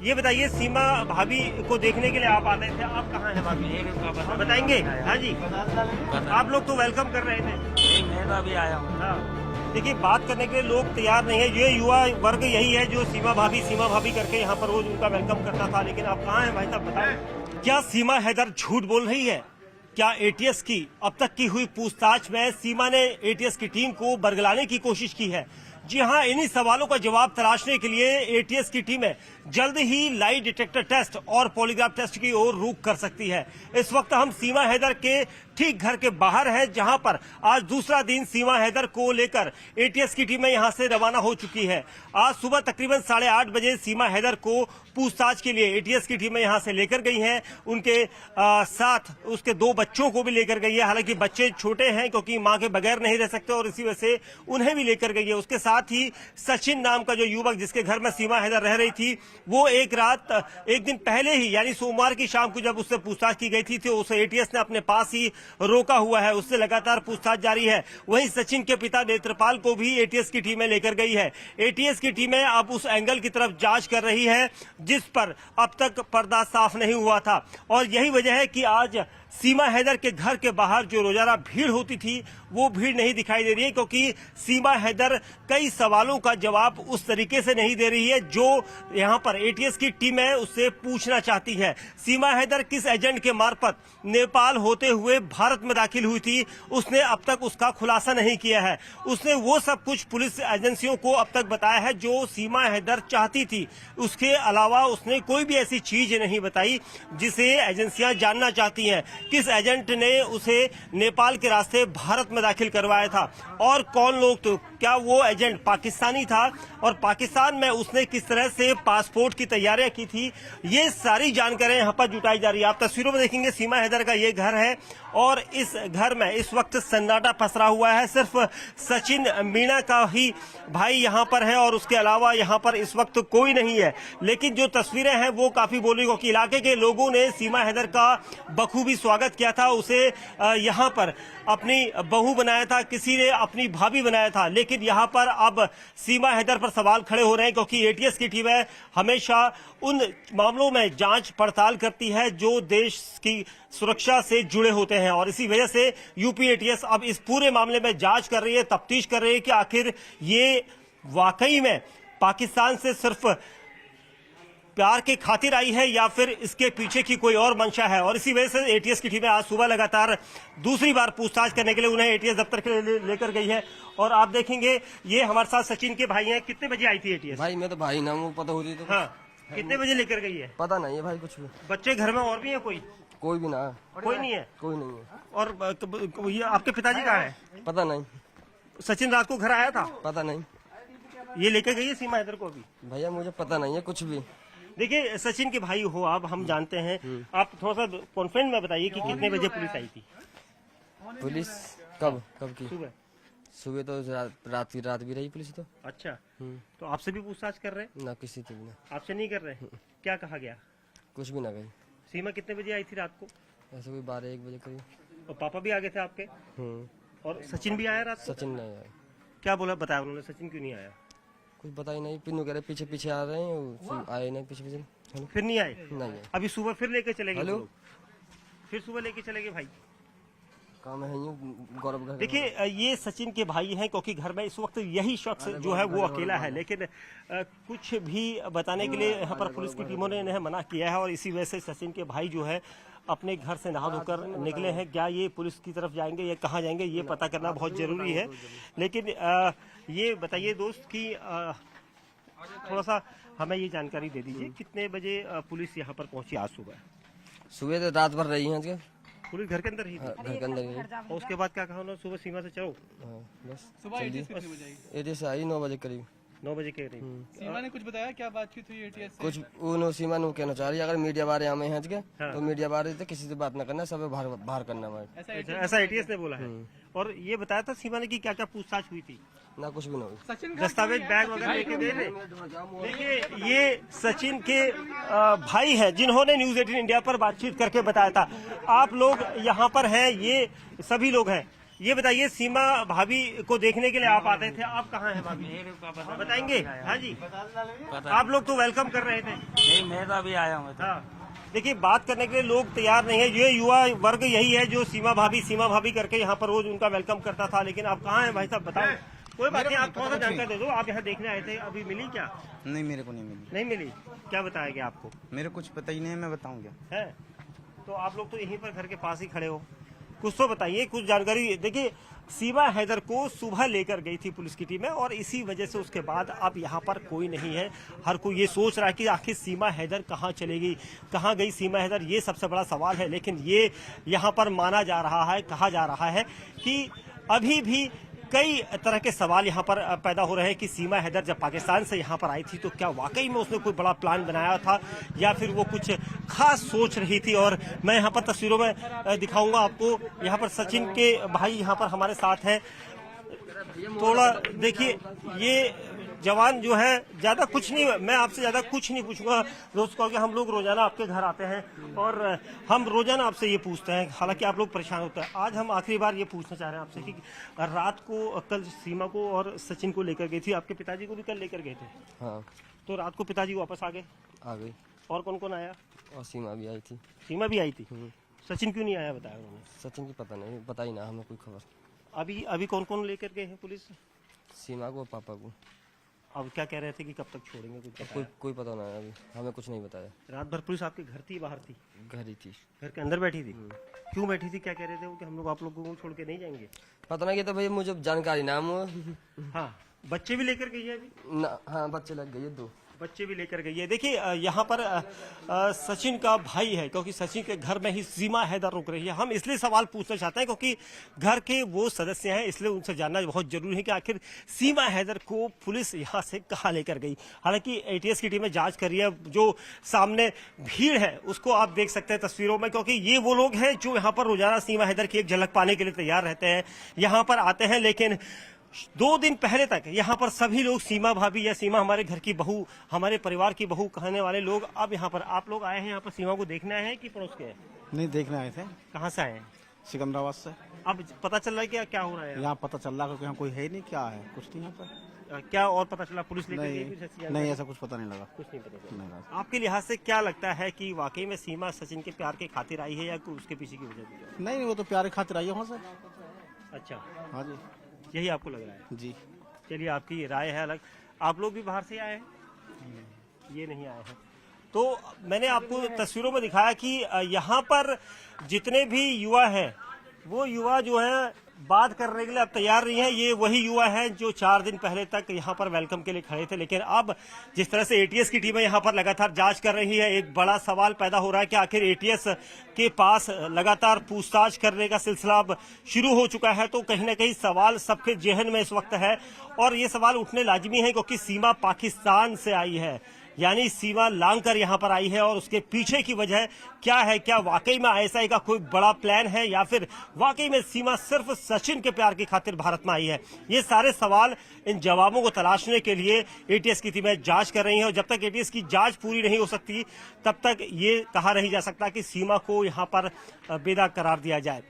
ये बताइए, सीमा भाभी को देखने के लिए आप आते थे, आप कहाँ हैं भाभी? बताएंगे? हाँ जी, आप लोग तो वेलकम कर रहे थे। मैं तो अभी आया हूँ। हाँ, देखिए बात करने के लिए लोग तैयार नहीं है। ये युवा वर्ग यही है जो सीमा भाभी करके यहाँ पर रोज उनका वेलकम करता था। लेकिन आप कहाँ हैं भाई साहब, बताएं। क्या सीमा हैदर झूठ बोल रही है? क्या एटीएस की अब तक की हुई पूछताछ में सीमा ने एटीएस की टीम को बरगलाने की कोशिश की है? जी हां, इन्हीं सवालों का जवाब तलाशने के लिए एटीएस की टीमें जल्द ही लाई डिटेक्टर टेस्ट और पॉलीग्राफ टेस्ट की ओर रुख कर सकती है। इस वक्त हम सीमा हैदर के ठीक घर के बाहर हैं, जहां पर आज दूसरा दिन सीमा हैदर को लेकर एटीएस की टीमें यहां से रवाना हो चुकी है। आज सुबह तकरीबन 8:30 बजे सीमा हैदर को पूछताछ के लिए एटीएस की टीमें यहां से लेकर गई हैं। उनके साथ उसके 2 बच्चों को भी लेकर गई है। हालांकि बच्चे छोटे हैं क्योंकि मां के बगैर नहीं रह सकते और इसी वजह से उन्हें भी लेकर गई है। उसके साथ ही सचिन नाम का जो युवक जिसके घर में सीमा हैदर रह रही थी, वो एक दिन पहले ही यानी सोमवार की शाम को जब उससे पूछताछ की गई थी तो उसे एटीएस ने अपने पास ही रोका हुआ है। उससे लगातार पूछताछ जारी है। वहीं सचिन के पिता नेत्रपाल को भी एटीएस की टीमें लेकर गई है। एटीएस की टीमें अब उस एंगल की तरफ जांच कर रही है जिस पर अब तक पर्दा साफ नहीं हुआ था। और यही वजह है कि आज सीमा हैदर के घर के बाहर जो रोजाना भीड़ होती थी वो भीड़ नहीं दिखाई दे रही है, क्योंकि सीमा हैदर कई सवालों का जवाब उस तरीके से नहीं दे रही है जो यहां पर एटीएस की टीम है उससे पूछना चाहती है। सीमा हैदर किस एजेंट के मार्फत नेपाल होते हुए भारत में दाखिल हुई थी, उसने अब तक उसका खुलासा नहीं किया है। उसने वो सब कुछ पुलिस एजेंसियों को अब तक बताया है जो सीमा हैदर चाहती थी। उसके अलावा उसने कोई भी ऐसी चीज नहीं बताई जिसे एजेंसियां जानना चाहती हैं। किस एजेंट ने उसे नेपाल के रास्ते भारत में दाखिल करवाया था और कौन लोग थे? क्या वो एजेंट पाकिस्तानी था और पाकिस्तान में उसने किस तरह से पासपोर्ट की तैयारियां की थी? ये सारी जानकारी यहाँ पर जुटाई जा रही है। आप तस्वीरों में देखेंगे सीमा हैदर का ये घर है और इस घर में इस वक्त सन्नाटा पसरा हुआ है। सिर्फ सचिन मीणा का ही भाई यहाँ पर है और उसके अलावा यहाँ पर इस वक्त कोई नहीं है। लेकिन जो तस्वीरें हैं वो काफी बोली, क्योंकि इलाके के लोगों ने सीमा हैदर का बखूबी स्वागत किया था। उसे यहाँ पर अपनी बहू बनाया था, किसी ने अपनी भाभी बनाया था। लेकिन यहाँ पर अब सीमा हैदर पर सवाल खड़े हो रहे हैं, क्योंकि एटीएस की टीमें हमेशा उन मामलों में जांच पड़ताल करती है जो देश की सुरक्षा से जुड़े होते हैं। और इसी वजह से यूपी एटीएस अब इस पूरे मामले में जांच कर रही है, तफ्तीश कर रही है कि आखिर ये वाकई में पाकिस्तान से सिर्फ प्यार के खातिर आई है या फिर इसके पीछे की कोई और मंशा है। और इसी वजह से एटीएस की टीमें आज सुबह लगातार दूसरी बार पूछताछ करने के लिए उन्हें एटीएस दफ्तर के लिए लेकर गई है। और आप देखेंगे ये हमारे साथ सचिन के भाई हैं। कितने बजे आई थी एटीएस? भाई मैं तो भाई ना हूँ, पता होती तो। हाँ, कितने बजे लेकर गई है? पता नहीं है भाई कुछ भी। बच्चे घर में और भी है? कोई भी ना, कोई नहीं है। कोई नहीं है। और ये आपके पिताजी कहाँ है? पता नहीं। सचिन रात को घर आया था? पता नहीं। ये लेकर गई है सीमा हैदर को अभी? भैया मुझे पता नहीं है कुछ भी। देखिए सचिन के भाई हो आप, हम जानते हैं। आप थोड़ा सा कॉन्फिडेंट में बताइए कि कितने बजे पुलिस आई थी? पुलिस कब की? सुबह तो रात भी रही पुलिस तो। अच्छा, तो आपसे भी पूछताछ कर रहे हैं? ना, किसी की भी ना। आपसे नहीं कर रहे? क्या कहा गया? कुछ भी ना गई। सीमा कितने बजे आई थी रात को? ऐसे कोई 12-1 बजे करीब। और पापा भी आ गए थे आपके? और सचिन भी आया रात को? सचिन नहीं आया। क्या बोला, बताया उन्होंने? सचिन क्यों नहीं आया? कुछ पता ही नहीं। पिन्नू कह रहे पीछे आ रहे हैं, आए नहीं पीछे। फिर नहीं आए? नहीं है। अभी सुबह फिर लेके चले गए? हेलो, फिर सुबह लेके चले गए भाई? काम है गौरव। देखिए ये सचिन के भाई हैं, क्योंकि घर में इस वक्त यही शख्स जो है वो अकेला है। लेकिन कुछ भी बताने के लिए यहाँ पर पुलिस की टीमों ने इन्हें मना किया है। और इसी वजह से सचिन के भाई जो है अपने घर से नहा धोकर निकले हैं। क्या ये पुलिस की तरफ जाएंगे या कहाँ जाएंगे ये पता करना बहुत जरूरी है। लेकिन ये बताइए दोस्त कि थोड़ा सा हमें ये जानकारी दे दीजिए, कितने बजे पुलिस यहाँ पर पहुंची आज सुबह? सुबह तो रात भर रही है। पुलिस घर के अंदर ही? घर के अंदर ही। और उसके बाद क्या कहा उन्होंने? सुबह सीमा से चलो? बस सुबह एटीएस से आई 9 बजे करीब। 9 बजे के करीब। सीमा ने कुछ बताया क्या बातचीत हुई एटीएस से? कुछ सीमा ने कहना चाह रही है, अगर मीडिया बारे हमें है तो मीडिया बारे तो किसी से बात ना करना, सब बाहर करना हमारे। ऐसा एटीएस ने बोला है। और ये बताया था सीमा ने कि क्या क्या पूछताछ हुई थी? ना, कुछ भी ना हुई। दस्तावेज बैग वगैरह लेके गए थे? देखिए ये सचिन के भाई हैं जिन्होंने न्यूज 18 इंडिया पर बातचीत करके बताया था। आप लोग यहाँ पर हैं, ये सभी लोग हैं, ये बताइए, सीमा भाभी को देखने के लिए आप आते थे, आप कहाँ हैं भाभी? बताएंगे? हाँ जी, आप लोग तो वेलकम कर रहे थे। नहीं, मैं तो अभी आया हूँ। हाँ, देखिए, बात करने के लिए लोग तैयार नहीं है। ये युवा वर्ग यही है जो सीमा भाभी करके यहाँ पर रोज उनका वेलकम करता था, लेकिन आप कहाँ हैं भाई साहब, बताओ। कोई बात नहीं, आप थोड़ा सा जानकारी दे दो। आप यहाँ देखने आए थे, अभी मिली क्या? नहीं, मेरे को नहीं मिली। नहीं मिली? क्या बताया गया आपको? मेरे कुछ पता ही नहीं है, मैं बताऊँ क्या? है तो आप लोग तो यहीं पर घर के पास ही खड़े हो, कुछ तो बताइए, कुछ जानकारी। देखिए, सीमा हैदर को सुबह लेकर गई थी पुलिस की टीमें और इसी वजह से उसके बाद अब यहाँ पर कोई नहीं है। हर कोई ये सोच रहा है कि आखिर सीमा हैदर कहाँ चलेगी, कहाँ गई सीमा हैदर, ये सबसे बड़ा सवाल है। लेकिन ये यहाँ पर माना जा रहा है, कहा जा रहा है कि अभी भी कई तरह के सवाल यहाँ पर पैदा हो रहे हैं कि सीमा हैदर जब पाकिस्तान से यहाँ पर आई थी तो क्या वाकई में उसने कोई बड़ा प्लान बनाया था या फिर वो कुछ खास सोच रही थी। और मैं यहाँ पर तस्वीरों में दिखाऊंगा आपको, यहाँ पर सचिन के भाई यहाँ पर हमारे साथ हैं। थोड़ा देखिए, ये जवान जो है, ज्यादा कुछ नहीं, मैं आपसे ज्यादा कुछ नहीं पूछूंगा। दोस्त कहोगे हम लोग रोजाना आपके घर आते हैं और हम रोजाना आपसे ये पूछते हैं, हालांकि आप लोग परेशान होते हैं। आज हम आखिरी बार ये पूछना चाह रहे हैं आपसे कि रात को कल सीमा को और सचिन को लेकर गई थी, आपके पिताजी को भी कल लेकर गए थे। हाँ, तो रात को पिताजी वापस आ गए? आ गई। और कौन कौन आया? और सीमा भी आई थी। सीमा भी आई थी। सचिन क्यों नहीं आया बताया उन्होंने? सचिन की पता नहीं, पता ही ना हमें कोई खबर। अभी कौन कौन लेकर गए हैं पुलिस? सीमा को, पापा को। अब क्या कह रहे थे कि कब तक छोड़ेंगे, कुछ कोई पता ना है, अभी हमें कुछ नहीं बताया। रात भर पुलिस आपके घर थी, बाहर थी? घर ही थी। घर के अंदर बैठी थी? क्यों बैठी थी? क्या कह रहे थे वो कि हम लोग आप लोगों को छोड़ के नहीं जाएंगे? पता नहीं, तो भैया मुझे जानकारी ना हुआ। हाँ, बच्चे भी लेकर गई है अभी ना? हाँ, बच्चे लग गए, 2 बच्चे भी लेकर गई है। देखिए, यहाँ पर सचिन का भाई है, क्योंकि सचिन के घर में ही सीमा हैदर रुक रही है। हम इसलिए सवाल पूछना चाहते हैं क्योंकि घर के वो सदस्य हैं, इसलिए उनसे जानना बहुत जरूरी है कि आखिर सीमा हैदर को पुलिस यहाँ से कहाँ लेकर गई। हालांकि एटीएस की टीमें जांच कर रही है। जो सामने भीड़ है उसको आप देख सकते हैं तस्वीरों में, क्योंकि ये वो लोग हैं जो यहाँ पर रोजाना सीमा हैदर की एक झलक पाने के लिए तैयार रहते हैं, यहाँ पर आते हैं। लेकिन 2 दिन पहले तक यहाँ पर सभी लोग सीमा भाभी या सीमा हमारे घर की बहू, हमारे परिवार की बहू कहने वाले लोग, अब यहाँ पर आप लोग आए हैं, यहाँ पर सीमा को देखने आए हैं कि पड़ोस के? नहीं, देखने आए थे। कहाँ से आए हैं? सिकंदराबाद से। अब पता चल रहा है क्या क्या हो रहा है यहाँ पता चल रहा है कि यहाँ कोई है नहीं, क्या है कुछ नहीं यहाँ पर। क्या और पता चला? पुलिस लेकर गई नहीं, कुछ ऐसी नहीं, ऐसा कुछ पता नहीं लगा। कुछ नहीं पता चला। नहीं, आपके लिहाज से क्या लगता है कि वाकई में सीमा सचिन के प्यार के खातिर आई है या उसके पीछे की वजह थी? नहीं, वो तो प्यारे खातिर आई है वहाँ से। अच्छा, हाँ जी, यही आपको लग रहा है? जी। चलिए, आपकी ये राय है अलग। आप लोग भी बाहर से आए हैं? ये नहीं आए हैं। तो मैंने आपको तस्वीरों में दिखाया कि यहाँ पर जितने भी युवा हैं, वो युवा जो है बात करने के लिए अब तैयार नहीं है। ये वही युवा हैं जो 4 दिन पहले तक यहाँ पर वेलकम के लिए खड़े थे। लेकिन अब जिस तरह से एटीएस की टीमें यहाँ पर लगातार जांच कर रही है, एक बड़ा सवाल पैदा हो रहा है कि आखिर एटीएस के पास लगातार पूछताछ करने का सिलसिला अब शुरू हो चुका है। तो कहीं ना कहीं सवाल सबके जेहन में इस वक्त है और ये सवाल उठने लाजमी है, क्योंकि सीमा पाकिस्तान से आई है, यानी सीमा लांग कर यहाँ पर आई है। और उसके पीछे की वजह क्या है? क्या वाकई में आईएसआई का कोई बड़ा प्लान है या फिर वाकई में सीमा सिर्फ सचिन के प्यार की खातिर भारत में आई है? ये सारे सवाल, इन जवाबों को तलाशने के लिए एटीएस की टीमें जांच कर रही हैं और जब तक एटीएस की जांच पूरी नहीं हो सकती तब तक ये कहा नहीं जा सकता कि सीमा को यहाँ पर बेदा करार दिया जाए।